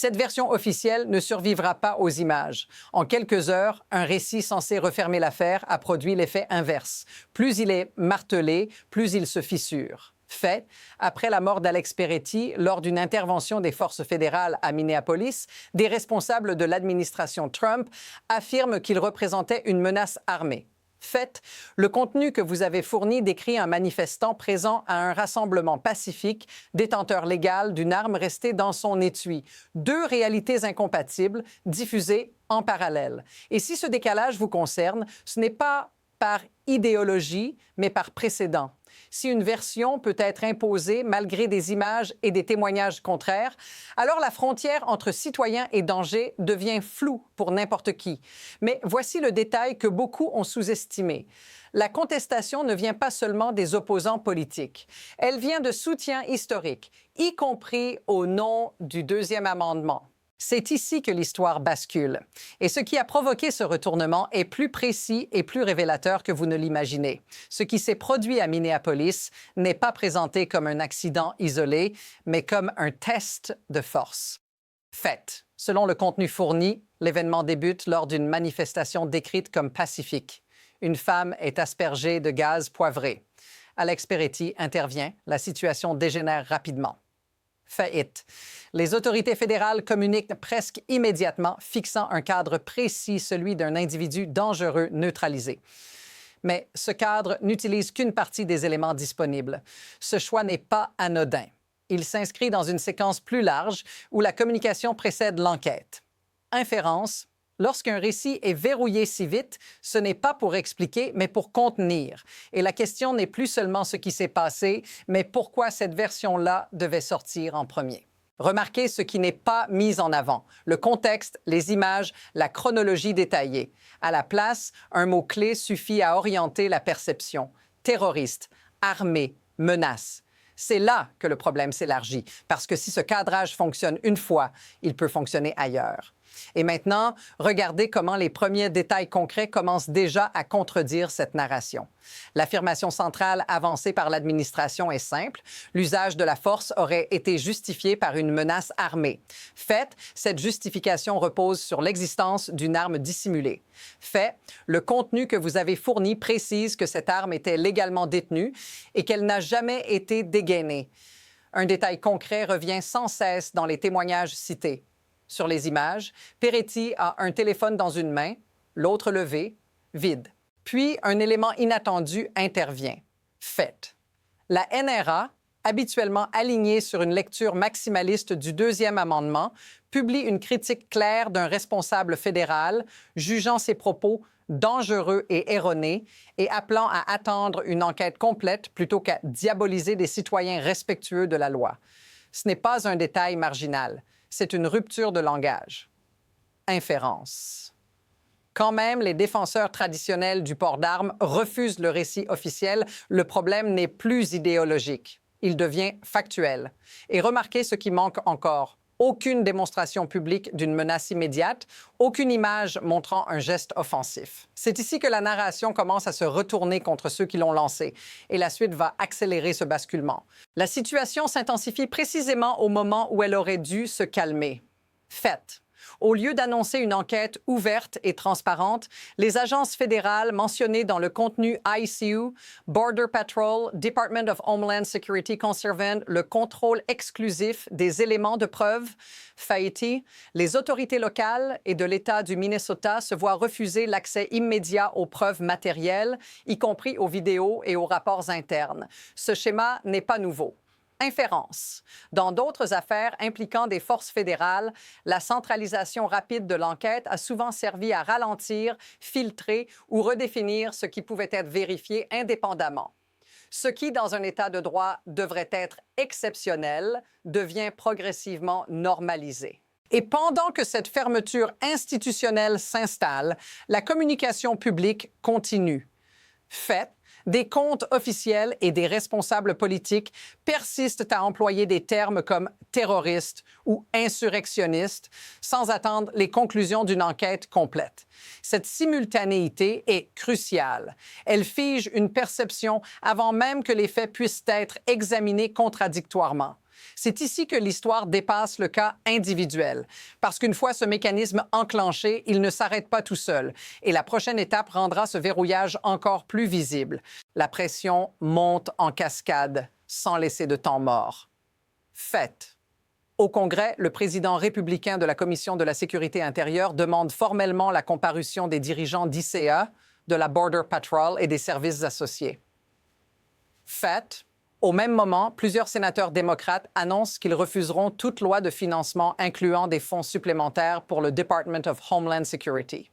Cette version officielle ne survivra pas aux images. En quelques heures, un récit censé refermer l'affaire a produit l'effet inverse. Plus il est martelé, plus il se fissure. Fait, après la mort d'Alex Peretti, lors d'une intervention des forces fédérales à Minneapolis, des responsables de l'administration Trump affirment qu'il représentait une menace armée. Fait, le contenu que vous avez fourni décrit un manifestant présent à un rassemblement pacifique, détenteur légal d'une arme restée dans son étui. Deux réalités incompatibles, diffusées en parallèle. Et si ce décalage vous concerne, ce n'est pas par idéologie, mais par précédent. Si une version peut être imposée malgré des images et des témoignages contraires, alors la frontière entre citoyen et danger devient floue pour n'importe qui. Mais voici le détail que beaucoup ont sous-estimé. La contestation ne vient pas seulement des opposants politiques. Elle vient de soutiens historiques, y compris au nom du deuxième amendement. C'est ici que l'histoire bascule. Et ce qui a provoqué ce retournement est plus précis et plus révélateur que vous ne l'imaginez. Ce qui s'est produit à Minneapolis n'est pas présenté comme un accident isolé, mais comme un test de force. Fait. Selon le contenu fourni, l'événement débute lors d'une manifestation décrite comme pacifique. Une femme est aspergée de gaz poivré. Alex Peretti intervient. La situation dégénère rapidement. Fait. Les autorités fédérales communiquent presque immédiatement, fixant un cadre précis, celui d'un individu dangereux neutralisé. Mais ce cadre n'utilise qu'une partie des éléments disponibles. Ce choix n'est pas anodin. Il s'inscrit dans une séquence plus large où la communication précède l'enquête. Inférence. Lorsqu'un récit est verrouillé si vite, ce n'est pas pour expliquer, mais pour contenir. Et la question n'est plus seulement ce qui s'est passé, mais pourquoi cette version-là devait sortir en premier. Remarquez ce qui n'est pas mis en avant. Le contexte, les images, la chronologie détaillée. À la place, un mot-clé suffit à orienter la perception. Terroriste, armée, menace. C'est là que le problème s'élargit, parce que si ce cadrage fonctionne une fois, il peut fonctionner ailleurs. Et maintenant, regardez comment les premiers détails concrets commencent déjà à contredire cette narration. L'affirmation centrale avancée par l'administration est simple. L'usage de la force aurait été justifié par une menace armée. Fait, cette justification repose sur l'existence d'une arme dissimulée. Fait, le contenu que vous avez fourni précise que cette arme était légalement détenue et qu'elle n'a jamais été dégainée. Un détail concret revient sans cesse dans les témoignages cités. Sur les images, Peretti a un téléphone dans une main, l'autre levé, vide. Puis, un élément inattendu intervient. Fait. La NRA, habituellement alignée sur une lecture maximaliste du deuxième amendement, publie une critique claire d'un responsable fédéral, jugeant ses propos dangereux et erronés et appelant à attendre une enquête complète plutôt qu'à diaboliser des citoyens respectueux de la loi. Ce n'est pas un détail marginal. C'est une rupture de langage. Inférence. Quand même, les défenseurs traditionnels du port d'armes refusent le récit officiel, le problème n'est plus idéologique. Il devient factuel. Et remarquez ce qui manque encore. Aucune démonstration publique d'une menace immédiate, aucune image montrant un geste offensif. C'est ici que la narration commence à se retourner contre ceux qui l'ont lancée, et la suite va accélérer ce basculement. La situation s'intensifie précisément au moment où elle aurait dû se calmer. Fait. Au lieu d'annoncer une enquête ouverte et transparente, les agences fédérales mentionnées dans le contenu ICU, Border Patrol, Department of Homeland Security conservent le contrôle exclusif des éléments de preuve. Fait, les autorités locales et de l'État du Minnesota se voient refuser l'accès immédiat aux preuves matérielles, y compris aux vidéos et aux rapports internes. Ce schéma n'est pas nouveau. Inférence. Dans d'autres affaires impliquant des forces fédérales, la centralisation rapide de l'enquête a souvent servi à ralentir, filtrer ou redéfinir ce qui pouvait être vérifié indépendamment. Ce qui, dans un État de droit, devrait être exceptionnel, devient progressivement normalisé. Et pendant que cette fermeture institutionnelle s'installe, la communication publique continue. Fait, des comptes officiels et des responsables politiques persistent à employer des termes comme terroriste ou insurrectionniste sans attendre les conclusions d'une enquête complète. Cette simultanéité est cruciale. Elle fige une perception avant même que les faits puissent être examinés contradictoirement. C'est ici que l'histoire dépasse le cas individuel, parce qu'une fois ce mécanisme enclenché, il ne s'arrête pas tout seul, et la prochaine étape rendra ce verrouillage encore plus visible. La pression monte en cascade, sans laisser de temps mort. Fait. Au Congrès, le président républicain de la Commission de la Sécurité intérieure demande formellement la comparution des dirigeants d'ICA, de la Border Patrol et des services associés. Fait. Au même moment, plusieurs sénateurs démocrates annoncent qu'ils refuseront toute loi de financement incluant des fonds supplémentaires pour le Department of Homeland Security.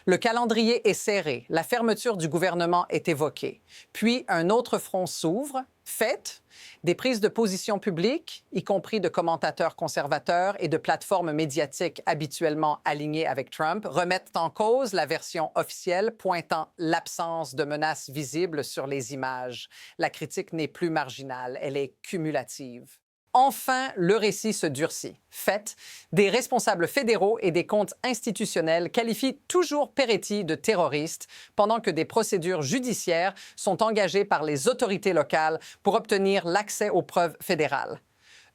Le calendrier est serré, la fermeture du gouvernement est évoquée. Puis un autre front s'ouvre. Fait, des prises de position publiques, y compris de commentateurs conservateurs et de plateformes médiatiques habituellement alignées avec Trump, remettent en cause la version officielle pointant l'absence de menaces visibles sur les images. La critique n'est plus marginale, elle est cumulative. Enfin, le récit se durcit. Fait, des responsables fédéraux et des comptes institutionnels qualifient toujours Peretti de terroriste, pendant que des procédures judiciaires sont engagées par les autorités locales pour obtenir l'accès aux preuves fédérales.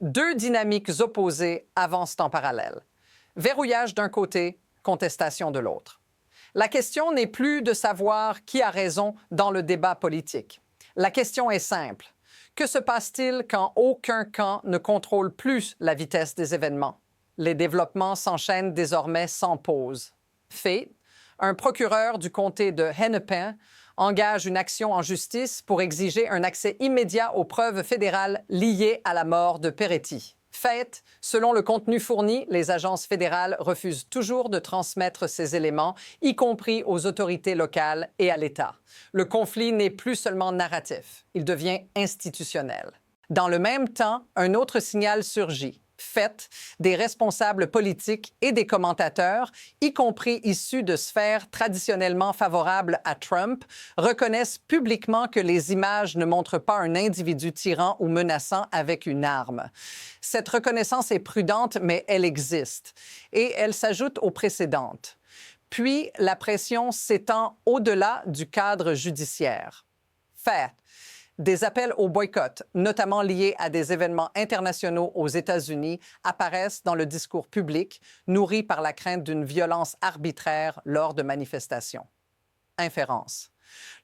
Deux dynamiques opposées avancent en parallèle. Verrouillage d'un côté, contestation de l'autre. La question n'est plus de savoir qui a raison dans le débat politique. La question est simple. Que se passe-t-il quand aucun camp ne contrôle plus la vitesse des événements? Les développements s'enchaînent désormais sans pause. Fait, un procureur du comté de Hennepin engage une action en justice pour exiger un accès immédiat aux preuves fédérales liées à la mort de Peretti. Fait, selon le contenu fourni, les agences fédérales refusent toujours de transmettre ces éléments, y compris aux autorités locales et à l'État. Le conflit n'est plus seulement narratif, il devient institutionnel. Dans le même temps, un autre signal surgit. Fait, des responsables politiques et des commentateurs, y compris issus de sphères traditionnellement favorables à Trump, reconnaissent publiquement que les images ne montrent pas un individu tyran ou menaçant avec une arme. Cette reconnaissance est prudente, mais elle existe, et elle s'ajoute aux précédentes. Puis, la pression s'étend au-delà du cadre judiciaire. Fait. Des appels au boycott, notamment liés à des événements internationaux aux États-Unis, apparaissent dans le discours public, nourris par la crainte d'une violence arbitraire lors de manifestations. Inférence.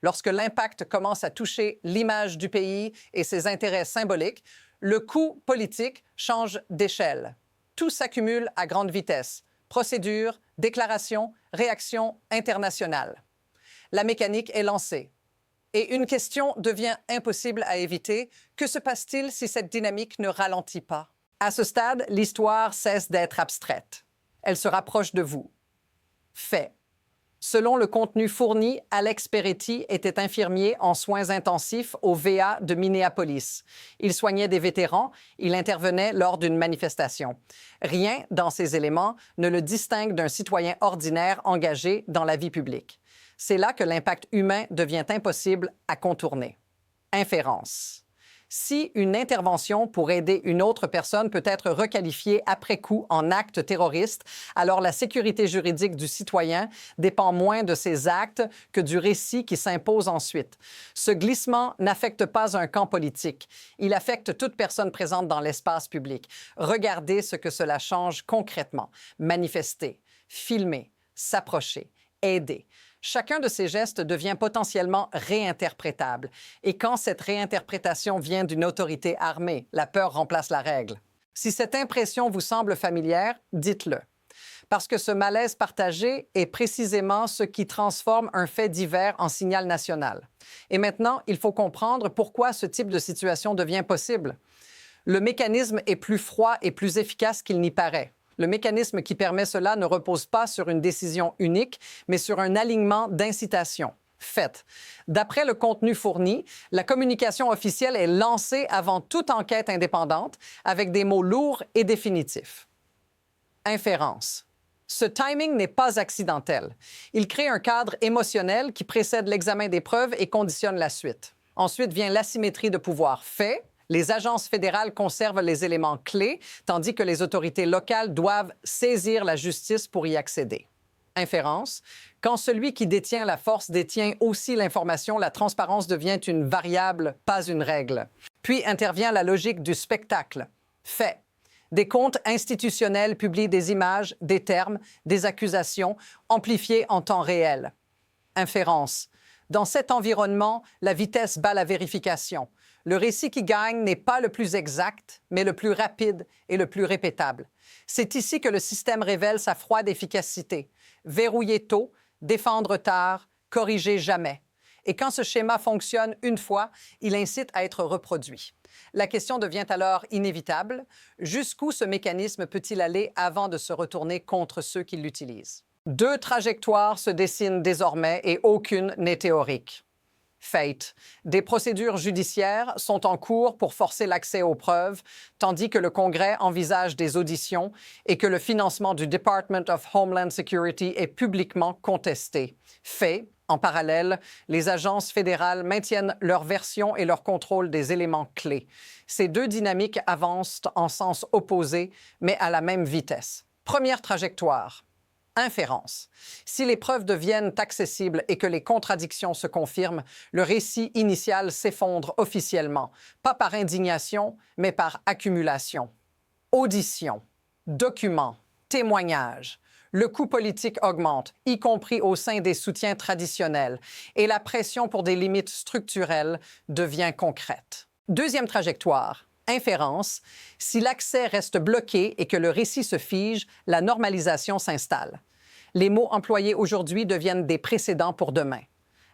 Lorsque l'impact commence à toucher l'image du pays et ses intérêts symboliques, le coût politique change d'échelle. Tout s'accumule à grande vitesse. Procédures, déclarations, réactions internationales. La mécanique est lancée. Et une question devient impossible à éviter. Que se passe-t-il si cette dynamique ne ralentit pas? À ce stade, l'histoire cesse d'être abstraite. Elle se rapproche de vous. Fait. Selon le contenu fourni, Alex Peretti était infirmier en soins intensifs au VA de Minneapolis. Il soignait des vétérans, il intervenait lors d'une manifestation. Rien dans ces éléments ne le distingue d'un citoyen ordinaire engagé dans la vie publique. C'est là que l'impact humain devient impossible à contourner. Inférence. Si une intervention pour aider une autre personne peut être requalifiée après coup en acte terroriste, alors la sécurité juridique du citoyen dépend moins de ses actes que du récit qui s'impose ensuite. Ce glissement n'affecte pas un camp politique. Il affecte toute personne présente dans l'espace public. Regardez ce que cela change concrètement. Manifester, filmer, s'approcher, aider. Chacun de ces gestes devient potentiellement réinterprétable. Et quand cette réinterprétation vient d'une autorité armée, la peur remplace la règle. Si cette impression vous semble familière, dites-le. Parce que ce malaise partagé est précisément ce qui transforme un fait divers en signal national. Et maintenant, il faut comprendre pourquoi ce type de situation devient possible. Le mécanisme est plus froid et plus efficace qu'il n'y paraît. Le mécanisme qui permet cela ne repose pas sur une décision unique, mais sur un alignement d'incitation. Fait. D'après le contenu fourni, la communication officielle est lancée avant toute enquête indépendante avec des mots lourds et définitifs. Inférence. Ce timing n'est pas accidentel. Il crée un cadre émotionnel qui précède l'examen des preuves et conditionne la suite. Ensuite vient l'asymétrie de pouvoir. Fait. Les agences fédérales conservent les éléments clés, tandis que les autorités locales doivent saisir la justice pour y accéder. Inférence. Quand celui qui détient la force détient aussi l'information, la transparence devient une variable, pas une règle. Puis intervient la logique du spectacle. Fait. Des comptes institutionnels publient des images, des termes, des accusations, amplifiées en temps réel. Inférence. Dans cet environnement, la vitesse bat la vérification. Le récit qui gagne n'est pas le plus exact, mais le plus rapide et le plus répétable. C'est ici que le système révèle sa froide efficacité. Verrouiller tôt, défendre tard, corriger jamais. Et quand ce schéma fonctionne une fois, il incite à être reproduit. La question devient alors inévitable. Jusqu'où ce mécanisme peut-il aller avant de se retourner contre ceux qui l'utilisent? Deux trajectoires se dessinent désormais et aucune n'est théorique. Fate. Des procédures judiciaires sont en cours pour forcer l'accès aux preuves, tandis que le Congrès envisage des auditions et que le financement du Department of Homeland Security est publiquement contesté. Fait. En parallèle, les agences fédérales maintiennent leur version et leur contrôle des éléments clés. Ces deux dynamiques avancent en sens opposé, mais à la même vitesse. Première trajectoire. Inférence. Si les preuves deviennent accessibles et que les contradictions se confirment, le récit initial s'effondre officiellement, pas par indignation, mais par accumulation. Audition, documents, témoignages. Le coût politique augmente, y compris au sein des soutiens traditionnels, et la pression pour des limites structurelles devient concrète. Deuxième trajectoire. Inférence. Si l'accès reste bloqué et que le récit se fige, la normalisation s'installe. Les mots employés aujourd'hui deviennent des précédents pour demain.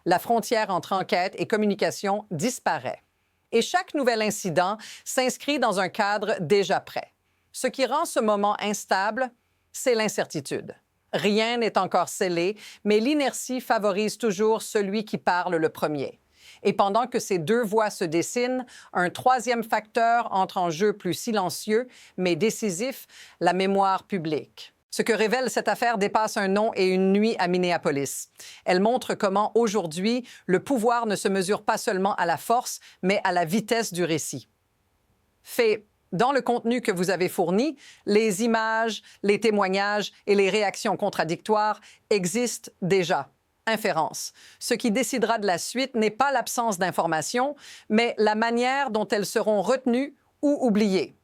La frontière entre enquête et communication disparaît. Et chaque nouvel incident s'inscrit dans un cadre déjà prêt. Ce qui rend ce moment instable, c'est l'incertitude. Rien n'est encore scellé, mais l'inertie favorise toujours celui qui parle le premier. Et pendant que ces deux voies se dessinent, un troisième facteur entre en jeu plus silencieux, mais décisif, la mémoire publique. Ce que révèle cette affaire dépasse un nom et une nuit à Minneapolis. Elle montre comment, aujourd'hui, le pouvoir ne se mesure pas seulement à la force, mais à la vitesse du récit. Fait. Dans le contenu que vous avez fourni, les images, les témoignages et les réactions contradictoires existent déjà. Inférence. Ce qui décidera de la suite n'est pas l'absence d'informations, mais la manière dont elles seront retenues ou oubliées.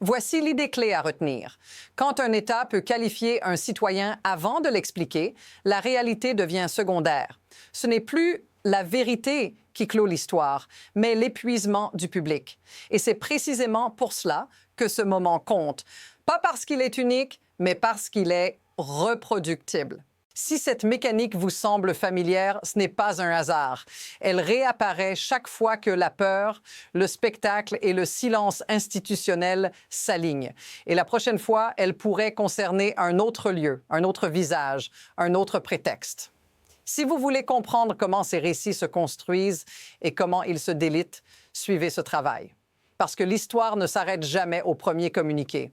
Voici l'idée clé à retenir. Quand un État peut qualifier un citoyen avant de l'expliquer, la réalité devient secondaire. Ce n'est plus la vérité qui clôt l'histoire, mais l'épuisement du public. Et c'est précisément pour cela que ce moment compte. Pas parce qu'il est unique, mais parce qu'il est reproductible. Si cette mécanique vous semble familière, ce n'est pas un hasard. Elle réapparaît chaque fois que la peur, le spectacle et le silence institutionnel s'alignent. Et la prochaine fois, elle pourrait concerner un autre lieu, un autre visage, un autre prétexte. Si vous voulez comprendre comment ces récits se construisent et comment ils se délitent, suivez ce travail. Parce que l'histoire ne s'arrête jamais au premier communiqué.